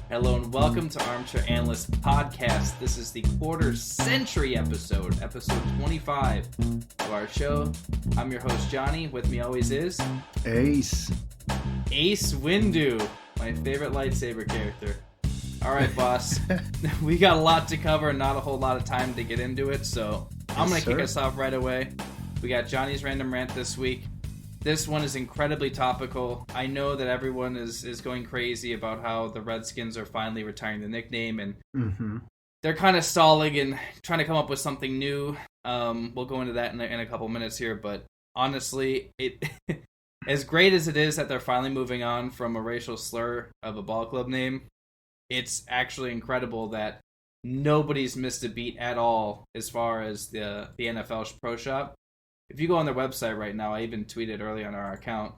Hello and welcome to Armchair Analysts podcast. This is the quarter century episode 25 of our show. I'm your host Johnny. With me always is Ace Windu, my favorite lightsaber character. All right, boss. We got a lot to cover and not a whole lot of time to get into it, so I'm going to kick us off right away. We got Johnny's Random Rant this week. This one is incredibly topical. I know that everyone is going crazy about how the Redskins are finally retiring the nickname, and they're kind of stalling and trying to come up with something new. We'll go into that in a couple minutes here, but honestly, it as great as it is that they're finally moving on from a racial slur of a ball club name, it's actually incredible that nobody's missed a beat at all as far as the NFL Pro Shop. If you go on their website right now, I even tweeted early on our account,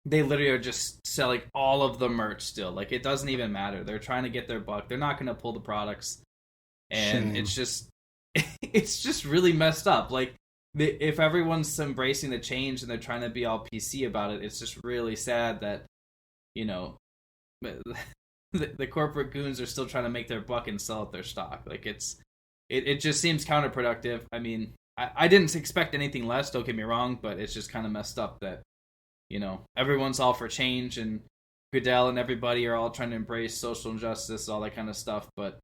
they literally are just selling all of the merch still. Like, it doesn't even matter. They're trying to get their buck. They're not going to pull the products. And it's just really messed up. Like, if everyone's embracing the change and they're trying to be all PC about it, it's just really sad that, you know, the corporate goons are still trying to make their buck and sell out their stock. Like, it just seems counterproductive. I mean, I didn't expect anything less, don't get me wrong, but it's just kind of messed up that, you know, everyone's all for change and Goodell and everybody are all trying to embrace social injustice, all that kind of stuff, but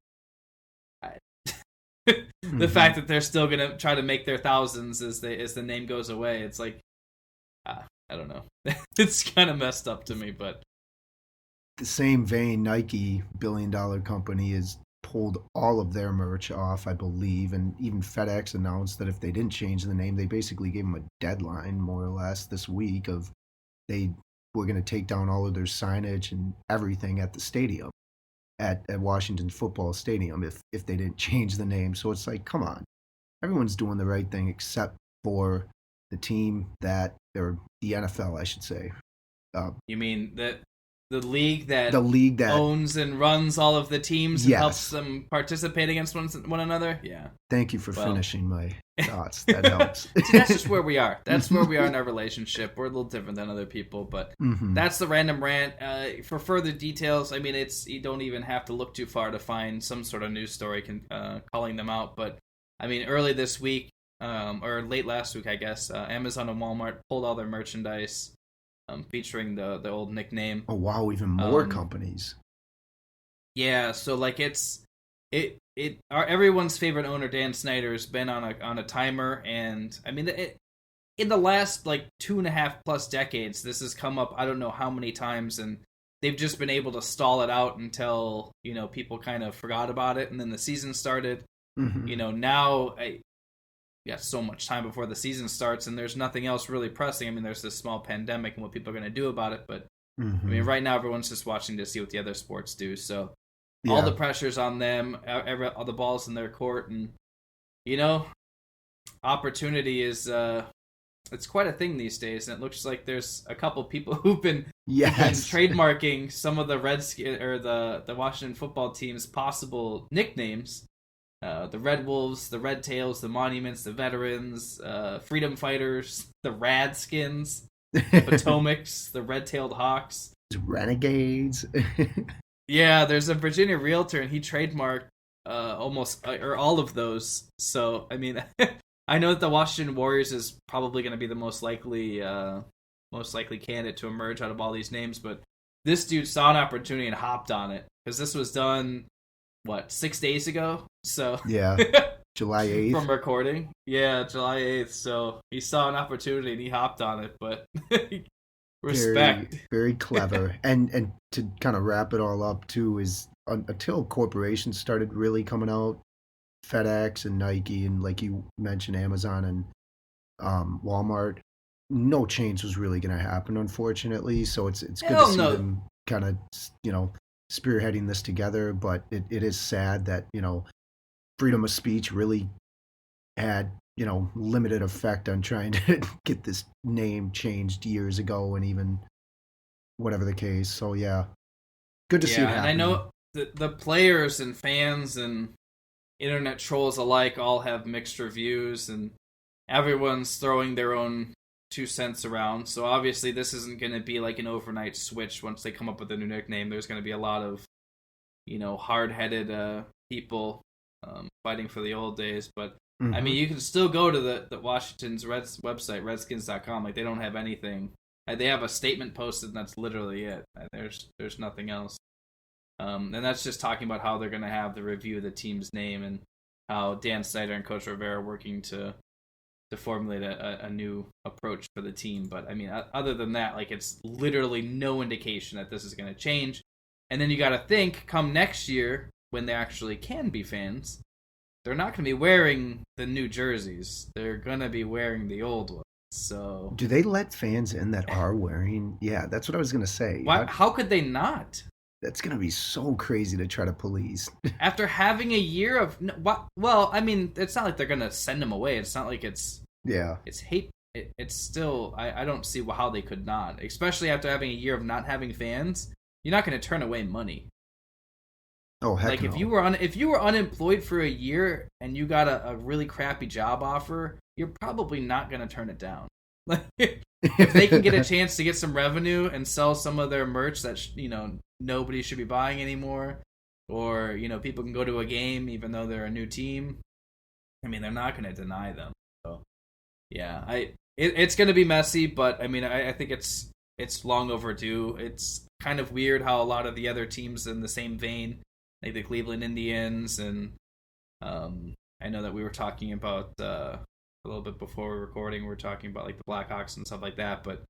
the fact that they're still going to try to make their thousands as the name goes away, it's like, I don't know. It's kind of messed up to me, but... The same vein, Nike, billion-dollar company, is pulled all of their merch off, I believe, and even FedEx announced that if they didn't change the name, they basically gave them a deadline, more or less, this week of they were going to take down all of their signage and everything at the stadium, at Washington Football Stadium, if they didn't change the name. So it's like, come on. Everyone's doing the right thing except for the team or the NFL, I should say. You mean that the league that owns and runs all of the teams and helps them participate against one another? Yeah. Thank you for finishing my thoughts. That helps. See, that's just where we are. That's where we are in our relationship. We're a little different than other people, but that's the Random Rant. For further details, I mean, you don't even have to look too far to find some sort of news story calling them out. But, I mean, early this week, or late last week, I guess, Amazon and Walmart pulled all their merchandise featuring the old nickname. Oh wow! Even more companies. Yeah, so like everyone's favorite owner, Dan Snyder, has been on a timer, and I mean, in the last like 2.5+ decades, this has come up I don't know how many times, and they've just been able to stall it out until, you know, people kind of forgot about it, and then the season started. You know, now got so much time before the season starts, and there's nothing else really pressing. I mean, there's this small pandemic and what people are going to do about it, but I mean, right now everyone's just watching to see what the other sports do. So all the pressure's on them, all the balls in their court, and you know, opportunity is it's quite a thing these days, and it looks like there's a couple people who've been trademarking some of the Redskins or the Washington football team's possible nicknames. The Red Wolves, the Red Tails, the Monuments, the Veterans, Freedom Fighters, the Radskins, the Potomacs, the Red-Tailed Hawks. Renegades. Yeah, there's a Virginia realtor, and he trademarked almost or all of those. So, I mean, I know that the Washington Warriors is probably going to be the most likely candidate to emerge out of all these names, but this dude saw an opportunity and hopped on it, because this was done... 6 days ago? So yeah, July 8th from recording. Yeah, July 8th. So he saw an opportunity and he hopped on it. But respect, very, very clever. and to kind of wrap it all up too is until corporations started really coming out, FedEx and Nike and, like you mentioned, Amazon and Walmart, no change was really going to happen, unfortunately. So it's good to see them kind of, you know, spearheading this together, but it is sad that, you know, freedom of speech really had, you know, limited effect on trying to get this name changed years ago, and even whatever the case. So yeah, good to see it happen. And I know the players and fans and internet trolls alike all have mixed reviews, and everyone's throwing their own 2 cents around. So obviously this isn't going to be like an overnight switch once they come up with a new nickname. There's going to be a lot of hard-headed people fighting for the old days. But I Mm-hmm. mean, you can still go to the Washington's Reds website, Redskins.com. Like, they don't have anything. They have a statement posted, and that's literally it. There's nothing else. And that's just talking about how they're going to have the review of the team's name and how Dan Snyder and Coach Rivera are working to formulate a new approach for the team. But I mean, other than that, like, it's literally no indication that this is going to change. And then you got to think, come next year when there actually can be fans, they're not going to be wearing the new jerseys. They're going to be wearing the old ones. So Do they let fans in that are wearing? Yeah, that's what I was gonna say. how could they not? That's gonna be so crazy to try to police. After having a year of what? Well, I mean, it's not like they're gonna send them away. It's not like Yeah. it's hate. It's still. I don't see how they could not, especially after having a year of not having fans. You're not going to turn away money. Oh heck Like, no. if you were unemployed for a year and you got a really crappy job offer, you're probably not going to turn it down. Like, if they can get a chance to get some revenue and sell some of their merch that nobody should be buying anymore, or people can go to a game even though they're a new team, I mean, they're not going to deny them. So yeah, it's going to be messy, but I mean, I think it's long overdue. It's kind of weird how a lot of the other teams in the same vein, like the Cleveland Indians, and I know that we were talking about a little bit before we were recording. We were talking about like the Blackhawks and stuff like that, but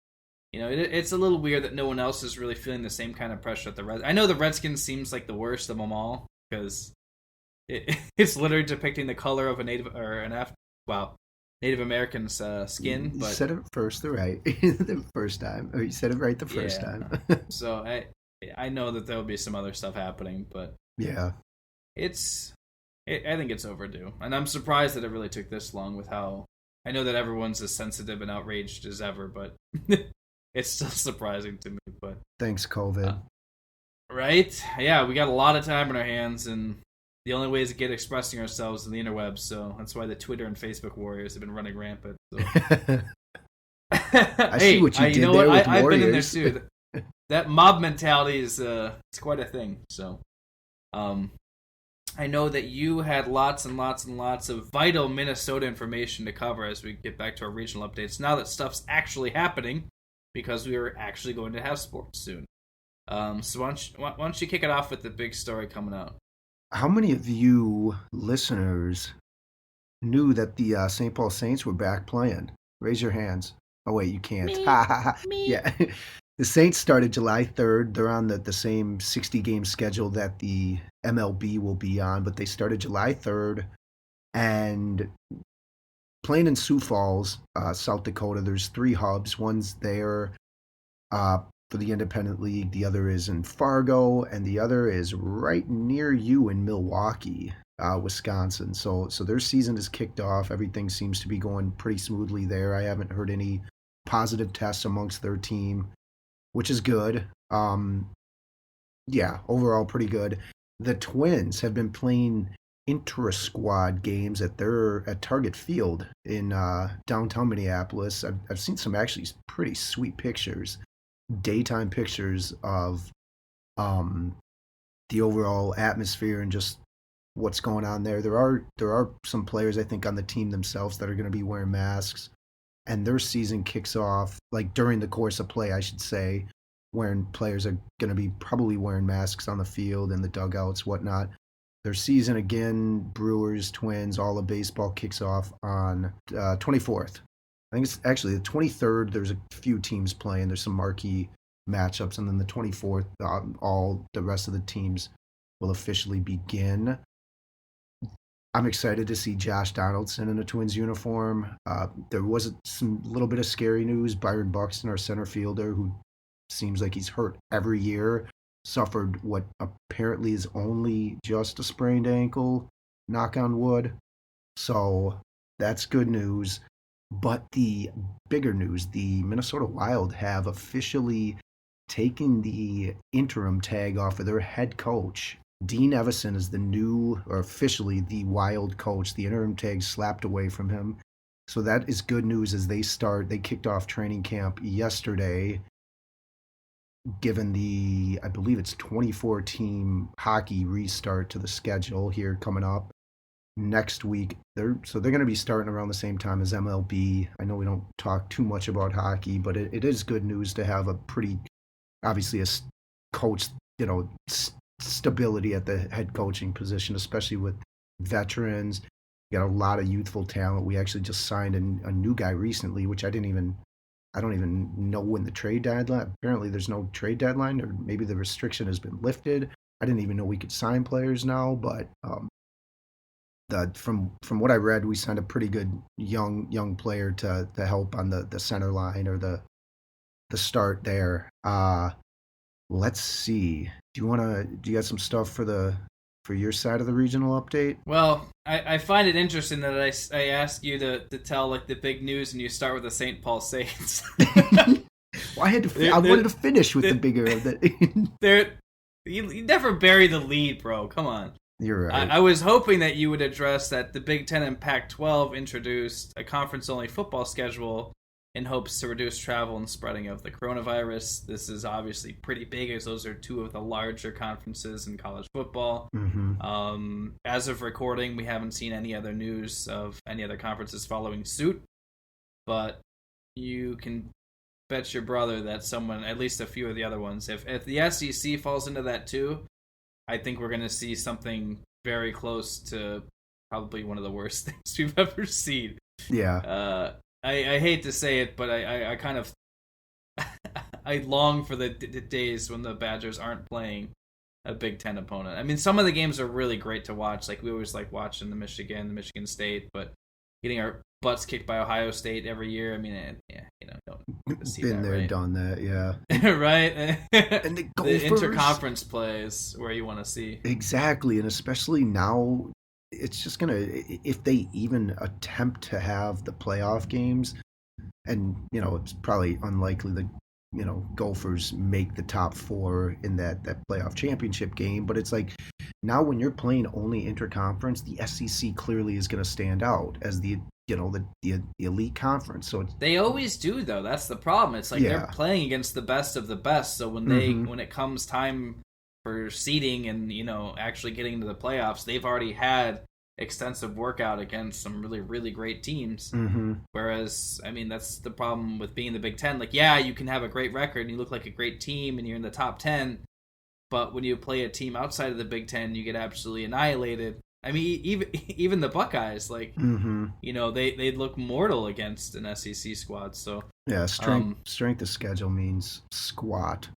it's a little weird that no one else is really feeling the same kind of pressure at the Reds. I know the Redskins seems like the worst of them all because it's literally depicting the color of a Native American's skin. You But said it first the first time. Or you said it right the first time. So I know that there'll be some other stuff happening, but Yeah. I think it's overdue, and I'm surprised that it really took this long. With how I know that everyone's as sensitive and outraged as ever, but it's still surprising to me. But Thanks, COVID. Right? Yeah, we got a lot of time on our hands, and the only ways to get expressing ourselves in the interwebs. So that's why the Twitter and Facebook warriors have been running rampant. So. I see what you did there with I've been in there Warriors. too. That mob mentality is it's quite a thing. So, I know that you had lots and lots and lots of vital Minnesota information to cover as we get back to our regional updates. Now that stuff's actually happening, because we are actually going to have sports soon. So why don't you kick it off with the big story coming out? How many of you listeners knew that the St. Paul Saints were back playing? Raise your hands. Oh, wait, you can't. Me. Yeah. The Saints started July 3rd. They're on the same 60-game schedule that the MLB will be on, but they started July 3rd. And playing in Sioux Falls, South Dakota, there's 3 hubs. One's there for the Independent League. The other is in Fargo, and the other is right near you in Milwaukee, Wisconsin. So their season is kicked off. Everything seems to be going pretty smoothly there. I haven't heard any positive tests amongst their team, which is good. Yeah, overall pretty good. The Twins have been playing intra-squad games at Target Field in downtown Minneapolis. I've seen some actually pretty sweet pictures, daytime pictures of the overall atmosphere and just what's going on there. There are some players, I think, on the team themselves that are going to be wearing masks, and their season kicks off like during the course of play, I should say, wherein players are going to be probably wearing masks on the field and the dugouts, whatnot. Their season again, Brewers, Twins, all of baseball kicks off on 24th. I think it's actually the 23rd. There's a few teams playing. There's some marquee matchups, and then the 24th, all the rest of the teams will officially begin. I'm excited to see Josh Donaldson in a Twins uniform. There was some little bit of scary news. Byron Buxton, our center fielder, who seems like he's hurt every year, suffered what apparently is only just a sprained ankle, knock on wood. So that's good news. But the bigger news, the Minnesota Wild have officially taken the interim tag off of their head coach. Dean Evison is the new, or officially the Wild coach. The interim tag slapped away from him. So that is good news as they kicked off training camp yesterday. given I believe it's 24 team hockey restart to the schedule here coming up next week. They're going to be starting around the same time as MLB. I know we don't talk too much about hockey, but it is good news to have a pretty, obviously a coach, stability at the head coaching position, especially with veterans. You got a lot of youthful talent. We actually just signed a new guy recently, which I don't even know when the trade deadline. Apparently, there's no trade deadline, or maybe the restriction has been lifted. I didn't even know we could sign players now, but from what I read, we signed a pretty good young player to help on the center line or the start there. Let's see. Do you got some stuff for your side of the regional update? Well, I find it interesting that I ask you to tell like the big news, and you start with the St. Paul Saints. Well, I wanted to finish with the bigger of that. You never bury the lead, bro. Come on. You're right. I was hoping that you would address that the Big Ten and Pac-12 introduced a conference-only football schedule in hopes to reduce travel and spreading of the coronavirus. This is obviously pretty big, as those are two of the larger conferences in college football. Mm-hmm. As of recording, we haven't seen any other news of any other conferences following suit, but you can bet your brother that someone, at least a few of the other ones, if the SEC falls into that too, I think we're going to see something very close to probably one of the worst things we've ever seen. Yeah. I hate to say it, but I kind of I long for the days when the Badgers aren't playing a Big Ten opponent. I mean, some of the games are really great to watch. Like, we always like watching the Michigan State, but getting our butts kicked by Ohio State every year. I mean, don't see been that, there, right? done that, yeah. Right? And the interconference plays where you want to see. Exactly, and especially now, it's just if they even attempt to have the playoff games, and it's probably unlikely the Gophers make the top 4 in that playoff championship game, but it's like now when you're playing only interconference, the SEC clearly is going to stand out as the elite conference. So they always do, though. That's the problem. It's like they're playing against the best of the best. So when when it comes time for seeding and actually getting into the playoffs, they've already had extensive workout against some really, really great teams. Mm-hmm. Whereas, I mean, that's the problem with being the Big Ten. Like, yeah, you can have a great record and you look like a great team and you're in the top 10, but when you play a team outside of the Big Ten, you get absolutely annihilated. I mean, even the Buckeyes, like, they look mortal against an SEC squad. So yeah, strength of schedule means squat.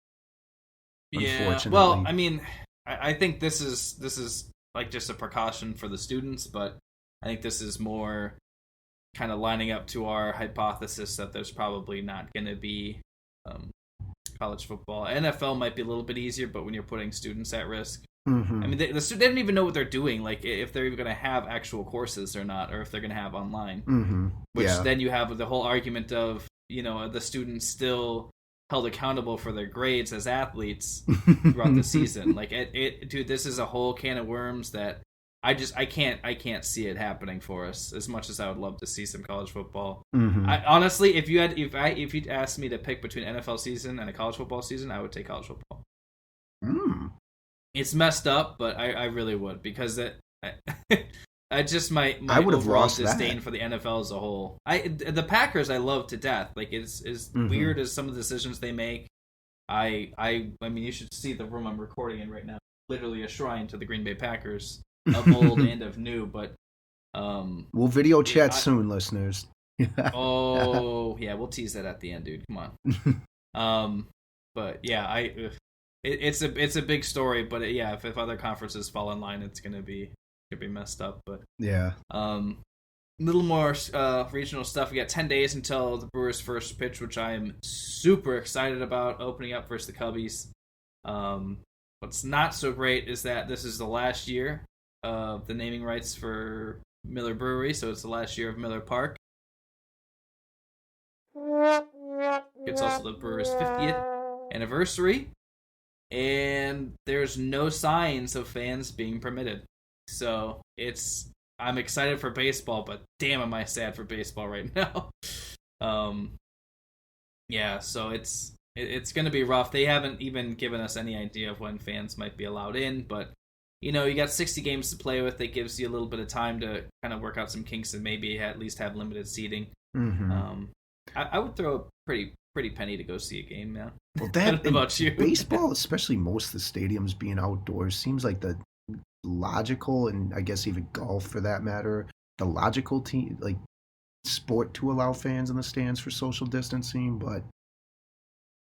Yeah, well, I mean, I think this is like just a precaution for the students, but I think this is more kind of lining up to our hypothesis that there's probably not going to be college football. NFL might be a little bit easier, but when you're putting students at risk, I mean, they don't even know what they're doing, like if they're even going to have actual courses or not, or if they're going to have online. Which then you have the whole argument of, the students still held accountable for their grades as athletes throughout the season. Like dude, this is a whole can of worms that I can't see it happening for us, as much as I would love to see some college football. I, honestly, if you'd asked me to pick between NFL season and a college football season, I would take college football. It's messed up, but I really would, because I just my I would have overall lost disdain that. for the NFL as a whole. The Packers I love to death. Like, it's weird as some of the decisions they make. I mean, you should see the room I'm recording in right now. Literally a shrine to the Green Bay Packers, of old and of new. But we'll video chat soon, listeners. Oh yeah, we'll tease that at the end, dude. Come on. But yeah, it's a big story. But if other conferences fall in line, it's gonna be messed up. But yeah. Little more regional stuff. We got 10 days until the Brewers' first pitch, which I am super excited about, opening up versus the Cubbies. What's not so great is that this is the last year of the naming rights for Miller Brewery, so it's the last year of Miller Park. It's also the Brewers' 50th anniversary, and there's no signs of fans being permitted. So I'm excited for baseball, but damn, am I sad for baseball right now. So it's It's going to be rough. They haven't even given us any idea of when fans might be allowed in, but you got 60 games to play with. It gives you a little bit of time to kind of work out some kinks and maybe at least have limited seating. Mm-hmm. I would throw a pretty penny to go see a game now. Well, that I don't know about you. Baseball, especially most of the stadiums being outdoors, seems like the logical, and I guess even golf for that matter, the logical team like sport to allow fans in the stands for social distancing. But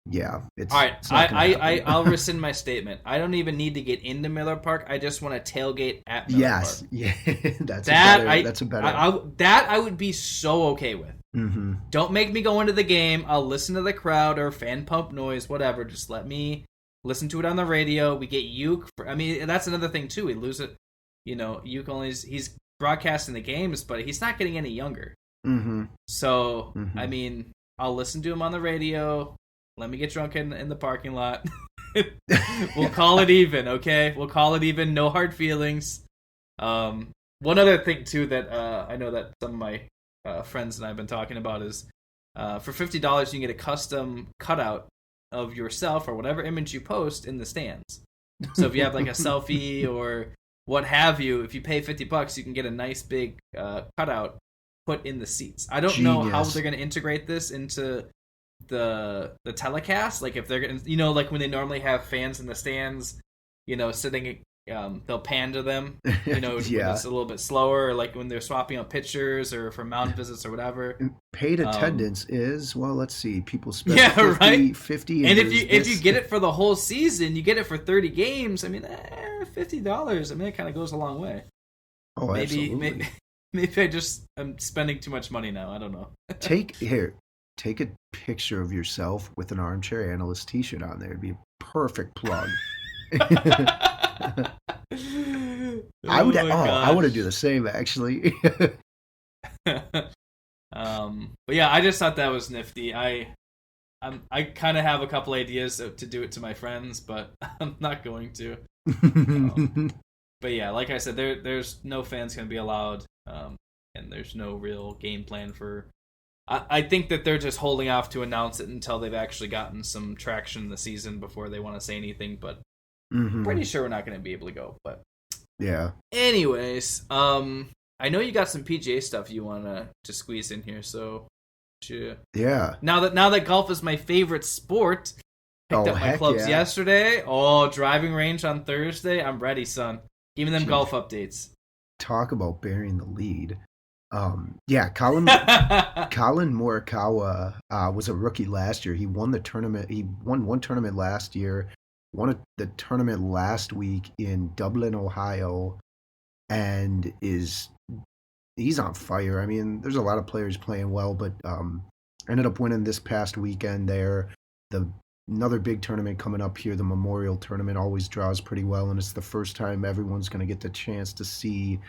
yeah, all right. I'll rescind my statement. I don't even need to get into Miller Park. I just want to tailgate at Miller Park. Yeah, that's a better. That I would be so okay with. Mm-hmm. Don't make me go into the game. I'll listen to the crowd or fan pump noise, whatever. Just let me listen to it on the radio. We get Uke. That's another thing too. We lose it. Uke he's broadcasting the games, but he's not getting any younger. Mm-hmm. So I'll listen to him on the radio. Let me get drunk in the parking lot. We'll call it even, okay? We'll call it even. No hard feelings. One other thing, too, that I know that some of my friends and I have been talking about is for $50, you can get a custom cutout of yourself or whatever image you post in the stands. So if you have like a selfie or what have you, if you pay $50, you can get a nice big cutout put in the seats. I don't know how they're going to integrate this into the telecast, like if they're gonna, like when they normally have fans in the stands, sitting, they'll pan to them, when it's a little bit slower, or like when they're swapping out pictures or for mound visits or whatever. And paid attendance is, well, let's see, people spend 50 and if you get it for the whole season, you get it for 30 games. I mean, $50. I mean, it kind of goes a long way. Oh, absolutely. Maybe I'm spending too much money now. I don't know. Take a picture of yourself with an Armchair Analyst t-shirt on there. It'd be a perfect plug. I want to do the same, actually. But yeah, I just thought that was nifty. I kind of have a couple ideas to do it to my friends, but I'm not going to. But yeah, like I said, there's no fans going to be allowed, and there's no real game plan for. I think that they're just holding off to announce it until they've actually gotten some traction in the season before they want to say anything. But pretty sure we're not going to be able to go. But yeah. Anyways, I know you got some PGA stuff you want to squeeze in here. So yeah. Now that golf is my favorite sport, picked up my clubs yesterday. Oh, driving range on Thursday. I'm ready, son. Give me them golf updates. Talk about burying the lead. Colin Morikawa was a rookie last year. He won the tournament. He won one tournament last year, won the tournament last week in Dublin, Ohio, and he's on fire. I mean, there's a lot of players playing well, but ended up winning this past weekend there. Another big tournament coming up here, the Memorial Tournament, always draws pretty well, and it's the first time everyone's going to get the chance to see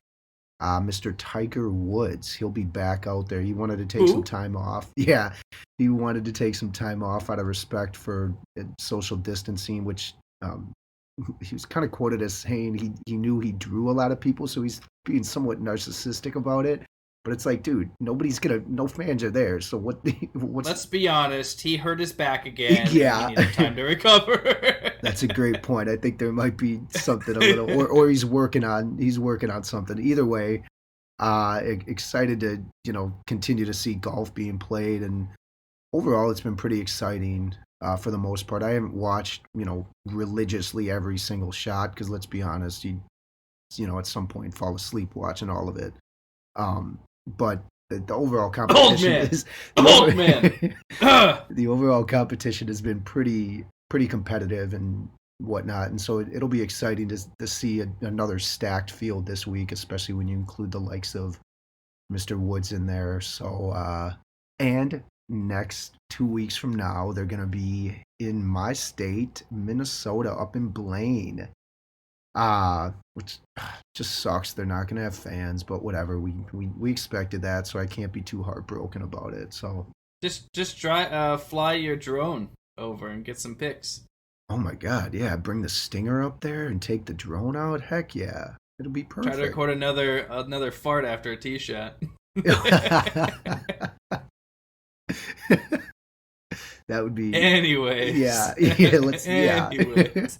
Mr. Tiger Woods. He'll be back out there. He wanted to take some time off. Yeah, he wanted to take some time off out of respect for social distancing, which he was kind of quoted as saying he knew he drew a lot of people, so he's being somewhat narcissistic about it. But it's like, dude, no fans are there. So what's... Let's be honest. He hurt his back again. Yeah. He needed time to recover. That's a great point. I think there might be something a little, or he's working on something. Either way, excited to, continue to see golf being played. And overall, it's been pretty exciting for the most part. I haven't watched, religiously every single shot because let's be honest, you at some point fall asleep watching all of it. But the overall competition the overall competition has been pretty competitive and whatnot, and so it'll be exciting to see another stacked field this week, especially when you include the likes of Mr. Woods in there. So and next 2 weeks from now, they're going to be in my state, Minnesota, up in Blaine. Which just sucks. They're not going to have fans, but whatever. We expected that, so I can't be too heartbroken about it. So just try fly your drone over and get some pics. Oh my god, yeah! Bring the Stinger up there and take the drone out. Heck yeah, it'll be perfect. Try to record another fart after a tee shot. That would be. Anyways. Yeah. Anyways.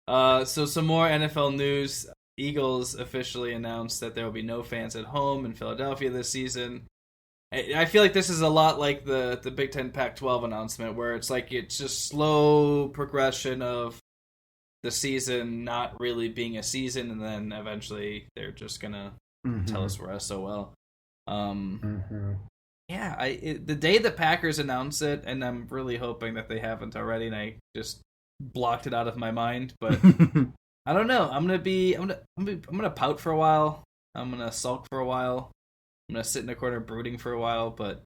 So some more NFL news. Eagles officially announced that there will be no fans at home in Philadelphia this season. I feel like this is a lot like the Big Ten Pac-12 announcement, where it's like it's just slow progression of the season not really being a season, and then eventually they're just gonna tell us we're SOL. Yeah, the day the Packers announce it, and I'm really hoping that they haven't already, and I just blocked it out of my mind. But I don't know. I'm gonna pout for a while. I'm gonna sulk for a while. I'm gonna sit in the corner brooding for a while. But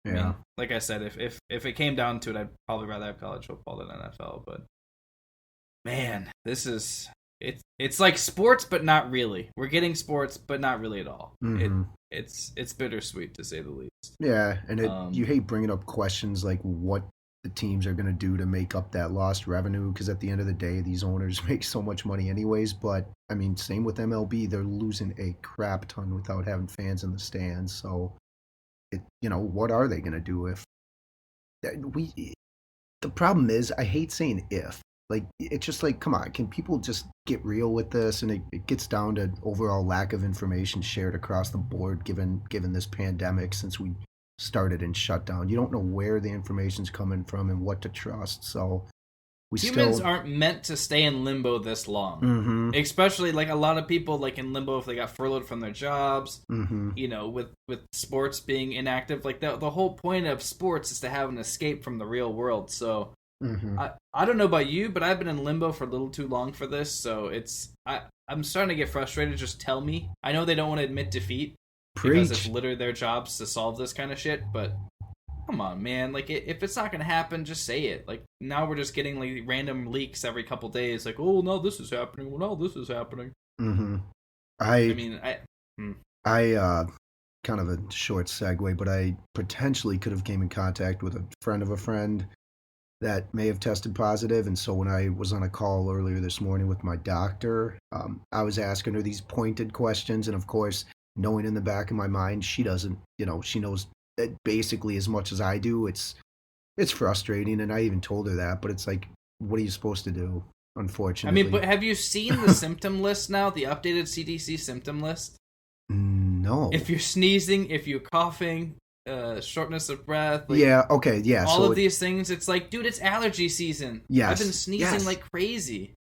I mean, like I said, if it came down to it, I'd probably rather have college football than NFL. But man, this is it's like sports, but not really. We're getting sports, but not really at all. It's bittersweet to say the least. Yeah, and you hate bringing up questions like what the teams are going to do to make up that lost revenue, because at the end of the day, these owners make so much money anyways. But I mean, same with MLB, they're losing a crap ton without having fans in the stands. So, what are they going to do if the problem is, I hate saying if. Like, it's just like, come on, can people just get real with this? And it gets down to overall lack of information shared across the board, given this pandemic, since we started in shutdown. You don't know where the information's coming from and what to trust. So humans aren't meant to stay in limbo this long. Especially like a lot of people like in limbo if they got furloughed from their jobs. With sports being inactive, like the whole point of sports is to have an escape from the real world. So I don't know about you, but I've been in limbo for a little too long for this, so I'm starting to get frustrated. Just tell me. I know they don't want to admit defeat because it's literally their jobs to solve this kind of shit, but come on, man. Like, if it's not going to happen, just say it. Like, now we're just getting like random leaks every couple days, like, oh, no, this is happening. Well, no, this is happening. I kind of a short segue, but I potentially could have came in contact with a friend of a friend that may have tested positive. And so when I was on a call earlier this morning with my doctor, I was asking her these pointed questions. And of course, knowing in the back of my mind, she doesn't, she knows basically as much as I do. It's frustrating. And I even told her that, but it's like, what are you supposed to do? Unfortunately. I mean, but have you seen the symptom list now? The updated CDC symptom list? No. If you're sneezing, if you're coughing, shortness of breath. Like, all of these things. It's like, dude, it's allergy season. I've been sneezing like crazy.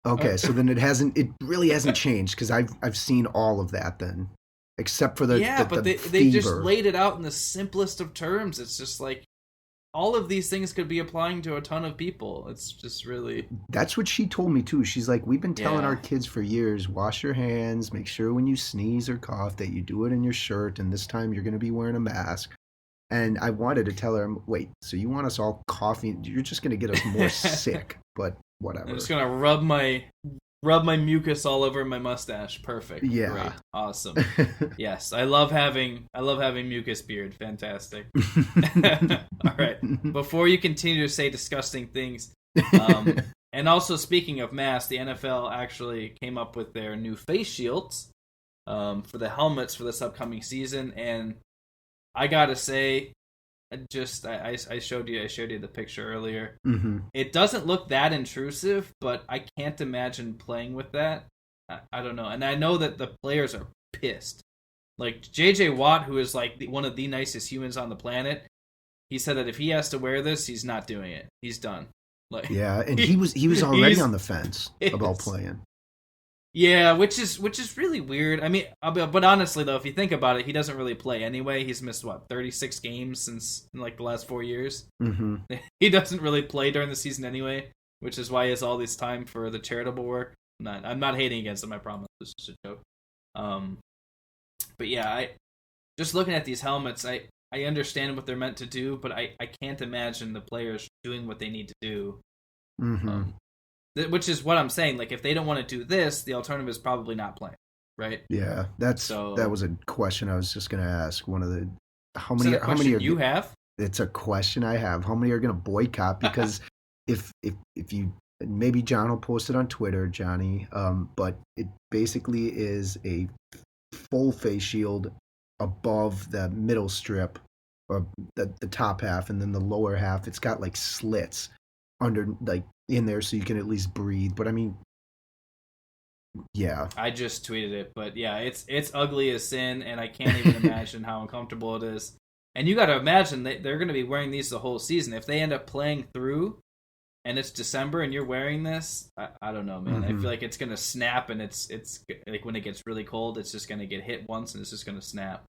Okay, so then it really hasn't changed, because I've seen all of that then, except for the they just laid it out in the simplest of terms. It's just like all of these things could be applying to a ton of people. It's just really... That's what she told me too. She's like, we've been telling our kids for years, wash your hands, make sure when you sneeze or cough that you do it in your shirt, and this time you're going to be wearing a mask. And I wanted to tell her, wait, so you want us all coughing? You're just going to get us more sick, but whatever. I'm just going to rub my mucus all over my mustache. Perfect. Yeah. Great. Awesome. Yes. I love having mucus beard. Fantastic. All right. Before you continue to say disgusting things, and also speaking of masks, the NFL actually came up with their new face shields for the helmets for this upcoming season, and I gotta say, I showed you the picture earlier. It doesn't look that intrusive, but I can't imagine playing with that. I don't know, and I know that the players are pissed. Like J.J. Watt, who is like one of the nicest humans on the planet, he said that if he has to wear this, he's not doing it. He's done. Like, yeah, and he was already on the fence about playing. Yeah, which is really weird. I mean, but honestly though, if you think about it, he doesn't really play anyway. He's missed 36 games since in like the last 4 years. He doesn't really play during the season anyway, which is why he has all this time for the charitable work. I'm not hating against him. I promise. This is a joke. But yeah, I just looking at these helmets, I understand what they're meant to do, but I can't imagine the players doing what they need to do. Which is what I'm saying. Like, if they don't want to do this, the alternative is probably not playing, right? Yeah, that was a question I was just going to ask. How many you have? It's a question I have. How many are going to boycott? Because if you, maybe John will post it on Twitter, Johnny. But it basically is a full face shield above the middle strip or the top half, and then the lower half, it's got like slits under, like in there, so you can at least breathe. But I mean, yeah. I just tweeted it, but yeah, it's ugly as sin, and I can't even imagine how uncomfortable it is. And you got to imagine they're going to be wearing these the whole season. If they end up playing through, and it's December, and you're wearing this, I don't know, man. I feel like it's going to snap, and it's like when it gets really cold, it's just going to get hit once, and it's just going to snap.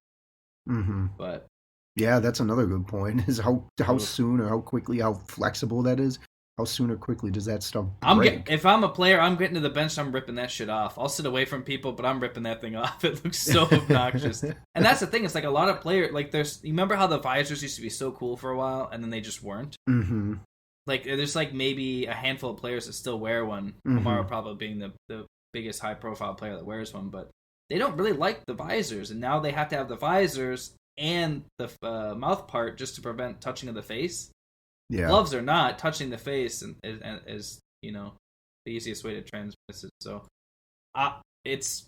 But yeah, that's another good point. Is how soon or how quickly, how flexible that is. How soon or quickly does that stuff break? If I'm a player, I'm getting to the bench, I'm ripping that shit off. I'll sit away from people, but I'm ripping that thing off. It looks so obnoxious. And that's the thing. It's like a lot of players, like you remember how the visors used to be so cool for a while, and then they just weren't? Like, there's like maybe a handful of players that still wear one. Omar probably being the biggest high-profile player that wears one, but they don't really like the visors, and now they have to have the visors and the mouth part just to prevent touching of the face. Yeah. Gloves or not, touching the face is the easiest way to transmit it. So, it's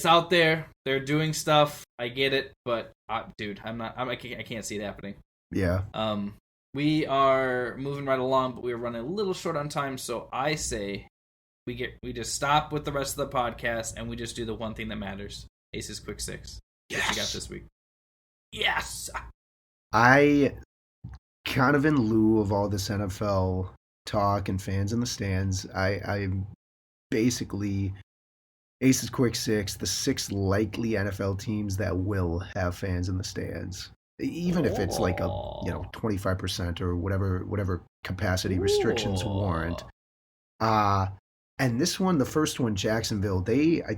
out there. They're doing stuff. I get it, but dude, I can't see it happening. Yeah. We are moving right along, but we are running a little short on time. So I say we just stop with the rest of the podcast and we just do the one thing that matters: Ace's Quick Six. Yes. What you got this week? Yes. I kind of in lieu of all this NFL talk and fans in the stands, I'm basically Ace's Quick Six, the 6 likely NFL teams that will have fans in the stands. Even if it's like a 25% or whatever capacity restrictions warrant. And this one, the first one, Jacksonville, I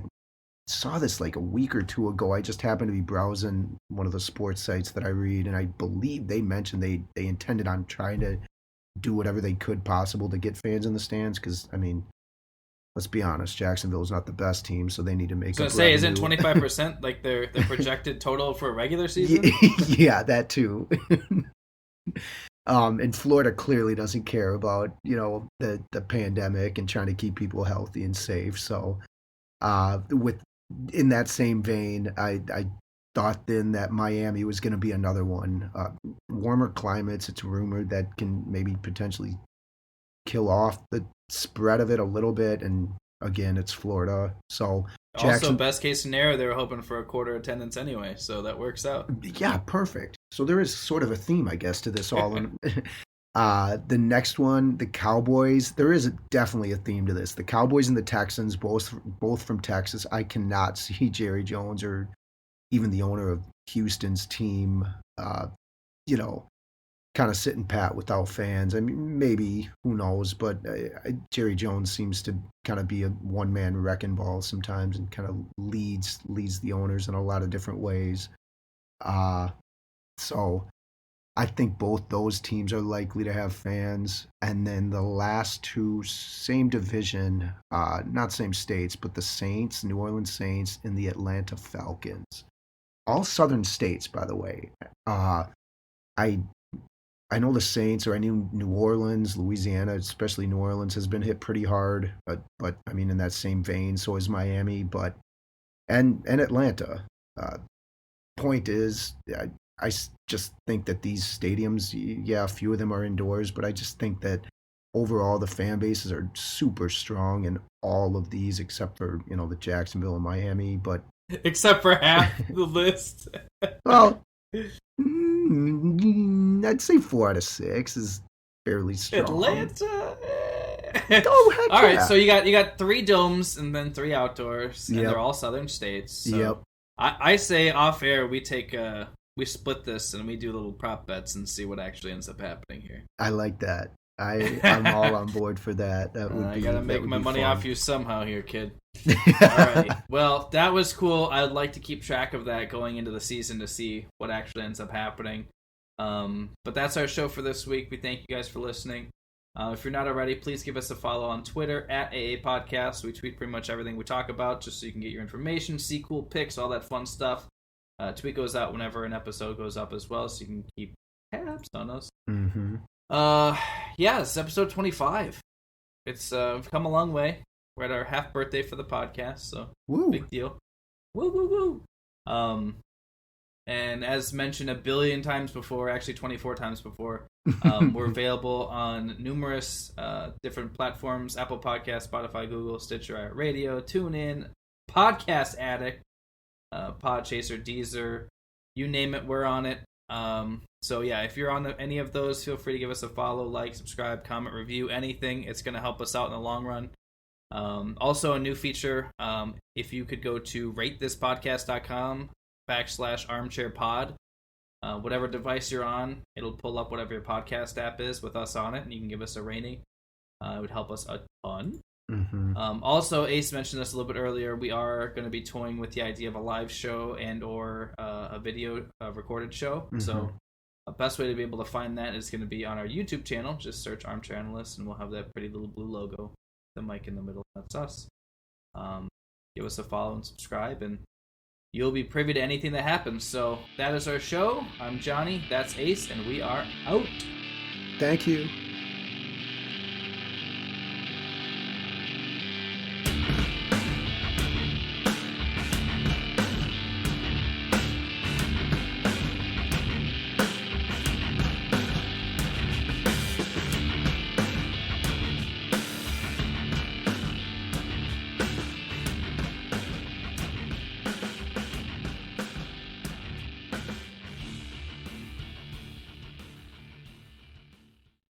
saw this like a week or two ago. I just happened to be browsing one of the sports sites that I read, and I believe they mentioned they intended on trying to do whatever they could possible to get fans in the stands. Because I mean, let's be honest, Jacksonville's not the best team, so they need to make. So say, isn't 25% like their projected total for a regular season? Yeah, that too. And Florida clearly doesn't care about the pandemic and trying to keep people healthy and safe. So, in that same vein, I thought then that Miami was going to be another one. Warmer climates, it's rumored that can maybe potentially kill off the spread of it a little bit, and again, it's Florida. So also, best case scenario, they were hoping for a quarter attendance anyway, so that works out. Yeah, perfect. So there is sort of a theme, I guess, to this all. The next one, the Cowboys. There is definitely a theme to this. The Cowboys and the Texans, both from Texas. I cannot see Jerry Jones or even the owner of Houston's team, kind of sitting pat without fans. I mean, maybe, who knows, but Jerry Jones seems to kind of be a one-man wrecking ball sometimes and kind of leads the owners in a lot of different ways. So I think both those teams are likely to have fans. And then the last two, same division, not same states, but the Saints, New Orleans Saints, and the Atlanta Falcons. All southern states, by the way. I know the Saints, or I knew New Orleans, Louisiana, especially New Orleans, has been hit pretty hard. But I mean, in that same vein, so is Miami, and Atlanta. Point is, I just think that these stadiums, yeah, a few of them are indoors, but I just think that overall the fan bases are super strong in all of these, except for the Jacksonville and Miami. But except for half the list. Well. I'd say 4 out of 6 is fairly strong. Atlanta. Oh, heck all right, yeah. so you got 3 domes and then 3 outdoors, and they're all southern states. So yep. I say off air we split this and we do little prop bets and see what actually ends up happening here. I like that. I'm all on board for that. I gotta make my money off you somehow here, kid. Alrighty. Well, that was cool. I'd like to keep track of that going into the season to see what actually ends up happening. But that's our show for this week. We thank you guys for listening. If you're not already, please give us a follow on Twitter at AA Podcast. We tweet pretty much everything we talk about just so you can get your information, see cool pics, all that fun stuff. Tweet goes out whenever an episode goes up as well, so you can keep tabs on us. Mm-hmm. Yeah, this is episode 25. It's we've come a long way. We're at our half birthday for the podcast, so woo. Big deal. Woo woo woo. And as mentioned a billion times before, actually 24 times before, we're available on numerous different platforms: Apple Podcasts, Spotify, Google, Stitcher, Radio, TuneIn, Podcast Addict, Podchaser, Deezer, you name it, we're on it. So yeah, if you're on any of those, feel free to give us a follow, like, subscribe, comment, review, anything. It's going to help us out in the long run. Also, a new feature, if you could go to ratethispodcast.com/armchairpod, whatever device you're on, it'll pull up whatever your podcast app is with us on it, and you can give us a rating. It would help us a ton. Mm-hmm. Also, Ace mentioned this a little bit earlier. We are going to be toying with the idea of a live show and or a video recorded show. Mm-hmm. So the best way to be able to find that is going to be on our YouTube channel. Just search Armchair Analysts, and we'll have that pretty little blue logo, the mic in the middle. That's us. Give us a follow and subscribe, and you'll be privy to anything that happens. So that is our show. I'm Johnny. That's Ace, and we are out. Thank you.